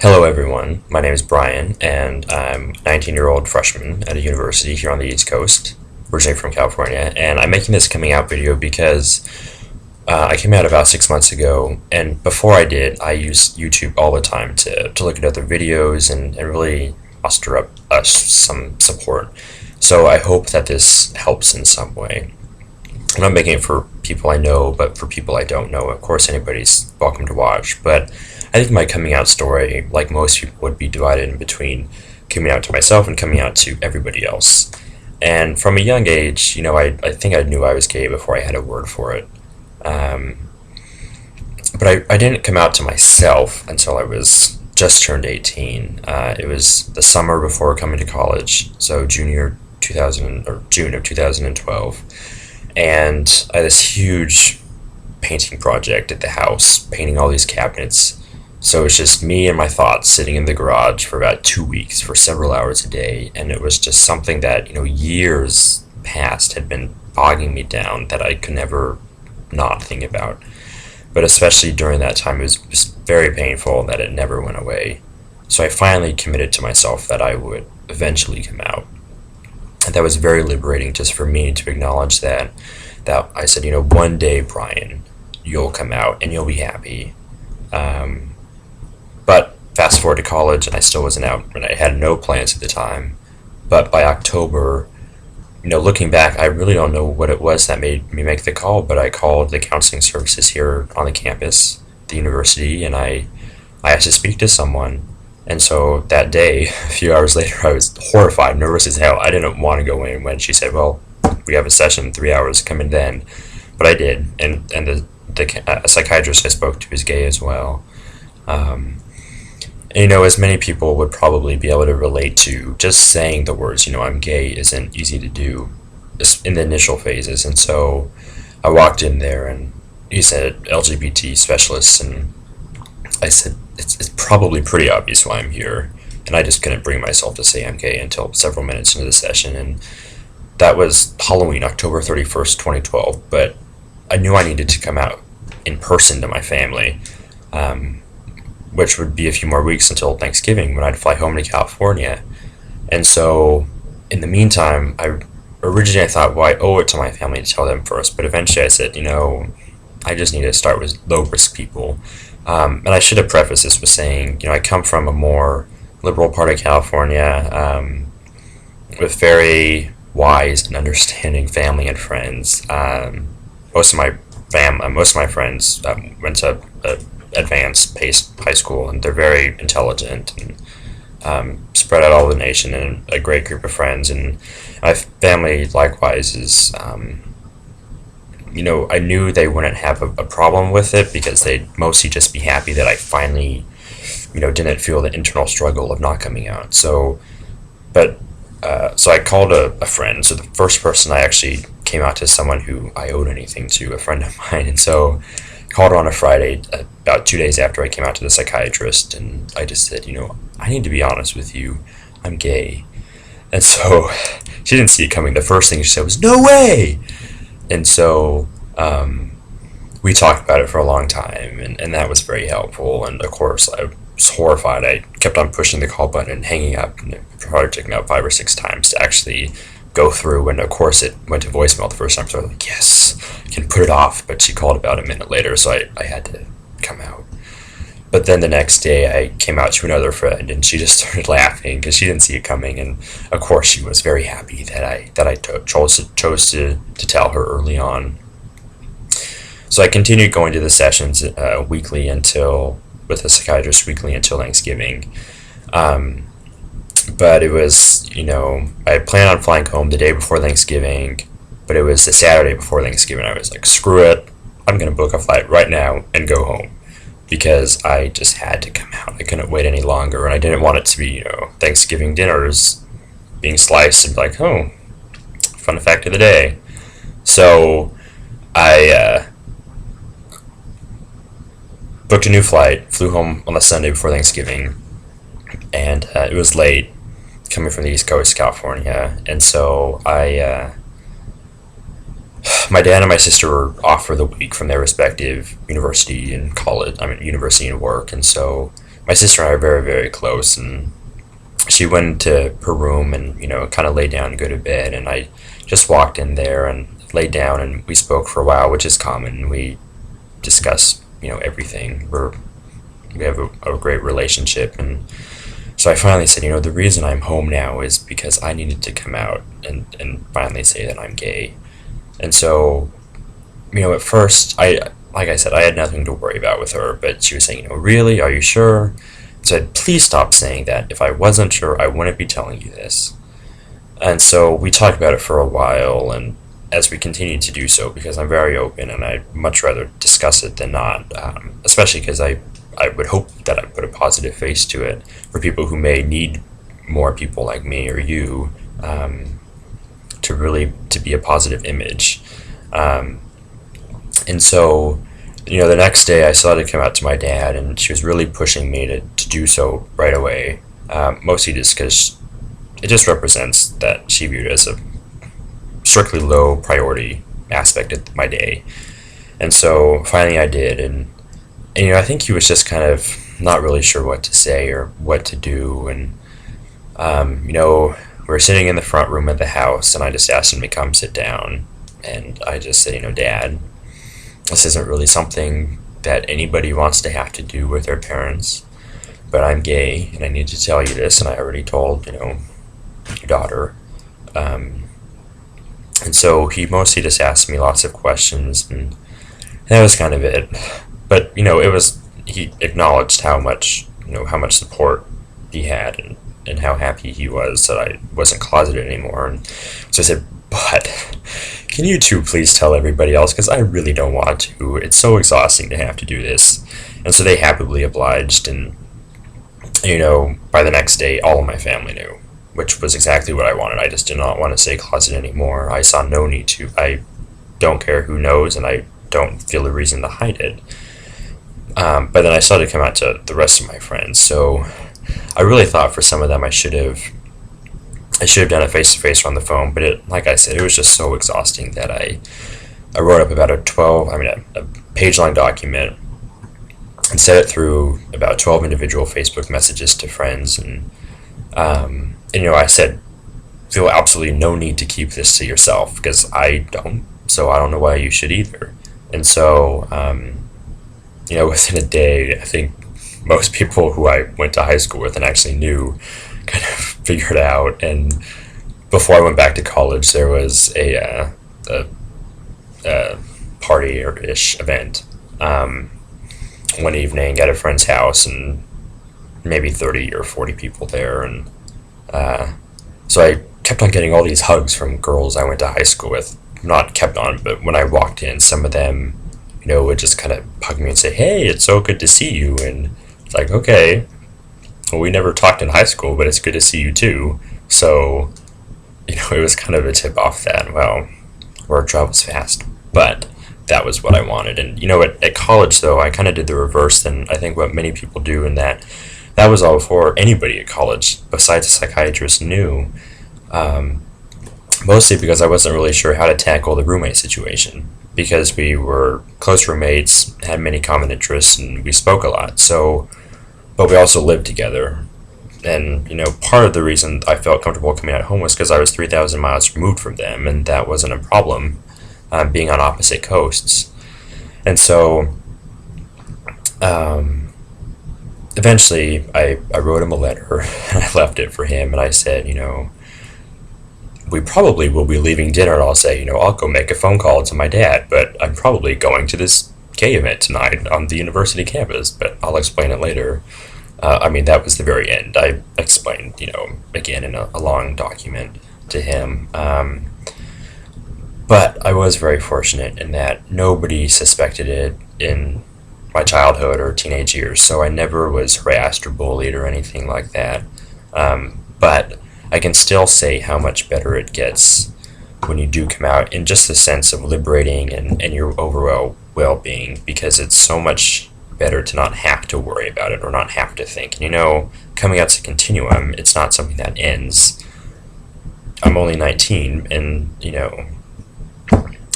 Hello, everyone. My name is Brian, and I'm a 19-year-old freshman at a university here on the East Coast, originally from California. And I'm making this coming out video because I came out about 6 months ago, and before I did, I used YouTube all the time to look at other videos and really muster up some support. So I hope that this helps in some way. I'm not making it for people I know, but for people I don't know. Of course, anybody's welcome to watch. But I think my coming out story, like most people, would be divided in between coming out to myself and coming out to everybody else. And from a young age, I think I knew I was gay before I had a word for it. Um, but I didn't come out to myself until I was just turned 18. It was the summer before coming to college, so junior 2000 or June of 2012, and I had this huge painting project at the house, painting all these cabinets. So it was just me and my thoughts sitting in the garage for about 2 weeks for several hours a day, and it was just something that years past had been bogging me down that I could never not think about. But especially during that time, it was just very painful that it never went away. So I finally committed to myself that I would eventually come out. And that was very liberating just for me to acknowledge that I said, one day, Brian, you'll come out and you'll be happy. Um, but fast forward to college, and I still wasn't out, and I had no plans at the time. But by October, looking back, I really don't know what it was that made me make the call, but I called the counseling services here on the campus, the university, and I asked to speak to someone. And so that day, a few hours later, I was horrified, nervous as hell. I didn't want to go in when she said, "Well, we have a session in 3 hours, come in then." But I did, and the psychiatrist I spoke to is gay as well. Um, and, as many people would probably be able to relate to, just saying the words, "I'm gay," isn't easy to do in the initial phases. And so I walked in there, and he said LGBT specialist, and I said it's probably pretty obvious why I'm here. And I just couldn't bring myself to say I'm gay until several minutes into the session, and that was Halloween, October 31st, 2012. But I knew I needed to come out in person to my family, um, which would be a few more weeks until Thanksgiving when I'd fly home to California. And so, in the meantime, I thought, well, I owe it to my family to tell them first. But eventually, I said, I just need to start with low risk people. And I should have prefaced this with saying, I come from a more liberal part of California, with very wise and understanding family and friends. Most of my friends went to advanced paced high school, and they're very intelligent and spread out all over the nation, and a great group of friends. And my family likewise is. I knew they wouldn't have a problem with it because they'd mostly just be happy that I finally, didn't feel the internal struggle of not coming out. So I called a friend. So the first person I actually came out to someone who I owed anything to, a friend of mine. And so I called her on a Friday, about 2 days after I came out to the psychiatrist, and I just said, I need to be honest with you, I'm gay. And so she didn't see it coming. The first thing she said was, "No way!" And so we talked about it for a long time, and that was very helpful. And of course, I was horrified. I kept on pushing the call button and hanging up, and it probably took me out 5 or 6 times to actually go through. And of course, it went to voicemail the first time, so I was like, yes, I can put it off. But she called about a minute later, so I had to come out. But then the next day, I came out to another friend, and she just started laughing because she didn't see it coming. And of course, she was very happy that I chose to tell her early on. So I continued going to the sessions weekly until with a psychiatrist weekly until Thanksgiving. Um, but it was, I planned on flying home the day before Thanksgiving, but it was the Saturday before Thanksgiving. I was like, screw it, I'm gonna book a flight right now and go home, because I just had to come out. I couldn't wait any longer, and I didn't want it to be, Thanksgiving dinners being sliced and be like, oh, fun fact of the day. So I booked a new flight, flew home on the Sunday before Thanksgiving, and it was late coming from the East Coast, California, and so my dad and my sister were off for the week from their respective university and college, university and work, and so my sister and I are very, very close, and she went to her room and, kind of laid down and go to bed, and I just walked in there and laid down, and we spoke for a while, which is common. We discuss, everything. We have a great relationship, and so I finally said, the reason I'm home now is because I needed to come out and finally say that I'm gay. And so, at first, like I said, I had nothing to worry about with her, but she was saying, really, are you sure? I said, please stop saying that. If I wasn't sure, I wouldn't be telling you this. And so we talked about it for a while, and as we continued to do so, because I'm very open and I'd much rather discuss it than not, especially because I would hope that I put a positive face to it for people who may need more people like me or you, to be a positive image. And so, the next day I started to come out to my dad, and she was really pushing me to do so right away, mostly just because it just represents that she viewed it as a strictly low priority aspect of my day. And so finally I did, and I think he was just kind of not really sure what to say or what to do, and we were sitting in the front room of the house, and I just asked him to come sit down, and I just said, Dad, this isn't really something that anybody wants to have to do with their parents, but I'm gay, and I need to tell you this, and I already told, your daughter. And so he mostly just asked me lots of questions, and that was kind of it. But, he acknowledged how much support he had, and how happy he was that I wasn't closeted anymore. And so I said, but can you two please tell everybody else, because I really don't want to. It's so exhausting to have to do this. And so they happily obliged, and, by the next day, all of my family knew, which was exactly what I wanted. I just did not want to say closet anymore. I saw no need to. I don't care who knows, and I don't feel a reason to hide it. But then I started to come out to the rest of my friends. So I really thought for some of them I should have done a face-to-face or on the phone, but like I said, it was just so exhausting that I wrote up about a page-long document and sent it through about 12 individual Facebook messages to friends, and I said, feel absolutely no need to keep this to yourself, because I don't, so I don't know why you should either. And so, within a day, I think most people who I went to high school with and actually knew kind of figured it out. And before I went back to college, there was a party or ish event one evening at a friend's house, and maybe 30 or 40 people there. And so I kept on getting all these hugs from girls I went to high school with. Not kept on, but when I walked in, some of them, would just kind of hug me and say, hey, it's so good to see you. And it's like, okay, well, we never talked in high school, but it's good to see you too. So, it was kind of a tip off that, well, word travels fast. But that was what I wanted. And, at college, though, I kind of did the reverse than I think what many people do, in that was all before anybody at college, besides a psychiatrist, knew. Mostly because I wasn't really sure how to tackle the roommate situation, because we were close roommates, had many common interests, and we spoke a lot. So, but we also lived together. And, part of the reason I felt comfortable coming out home was because I was 3,000 miles removed from them, and that wasn't a problem, being on opposite coasts. And so, eventually, I wrote him a letter, and I left it for him, and I said, we probably will be leaving dinner, and I'll say, I'll go make a phone call to my dad, but I'm probably going to this gay event tonight on the university campus, but I'll explain it later. That was the very end. I explained, again in a long document to him. But I was very fortunate in that nobody suspected it in my childhood or teenage years, so I never was harassed or bullied or anything like that. But I can still say how much better it gets when you do come out, in just the sense of liberating and your overall well-being, because it's so much better to not have to worry about it or not have to think. And coming out's a continuum. It's not something that ends. I'm only 19, and,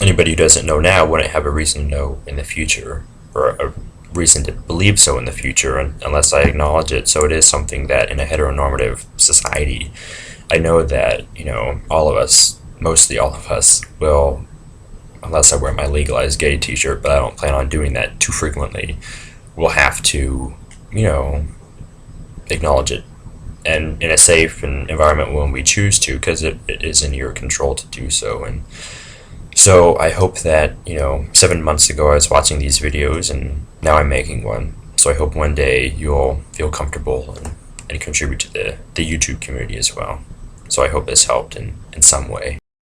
anybody who doesn't know now wouldn't have a reason to know in the future, or reason to believe so in the future unless I acknowledge it. So it is something that in a heteronormative society, I know that, all of us, mostly all of us, will, unless I wear my legalized gay t-shirt, but I don't plan on doing that too frequently, will have to, acknowledge it, and in a safe environment when we choose to, because it is in your control to do so. And so I hope that, 7 months ago I was watching these videos and now I'm making one. So I hope one day you'll feel comfortable and contribute to the YouTube community as well. So I hope this helped in some way.